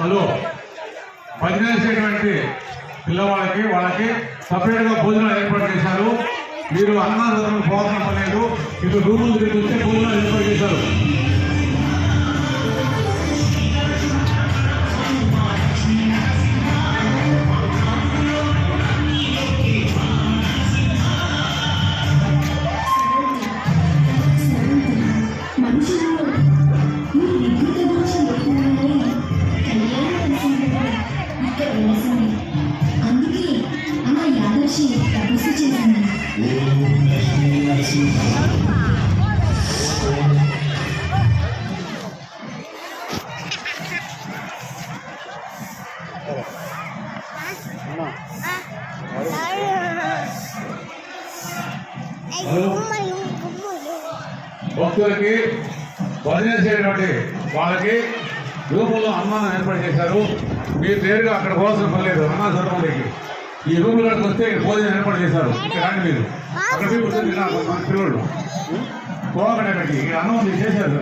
Hello భజన చేసేటువంటి పిల్లవాళ్ళకి వాళ్ళకి సపరేట్గా భోజనాలు ఏర్పాటు చేశారు. మీరు అన్నదానం పోవాల్సిన పని లేదు. ఇటు రూములు తిరిగి వస్తే భోజనాలు ఏర్పాటు చేశారు. అందుకే అమ్మ యాదర్శి తపస్సు చేసింది. భక్తులకి భజన చేయటువంటి వాళ్ళకి రూముల్లో అన్నదానం ఏర్పాటు చేశారు. మీరు నేరుగా అక్కడ పోవాల్సిన పని లేదు. అన్న స్వరూపంలోకి ఈ రూములకు వస్తే భోజనం ఏర్పాటు చేశారు. ఇక్కడ రాండి, మీరు అక్కడ కూర్చొని పిల్లలు పోవకండి. అక్కడికి అన్నం చేశారు.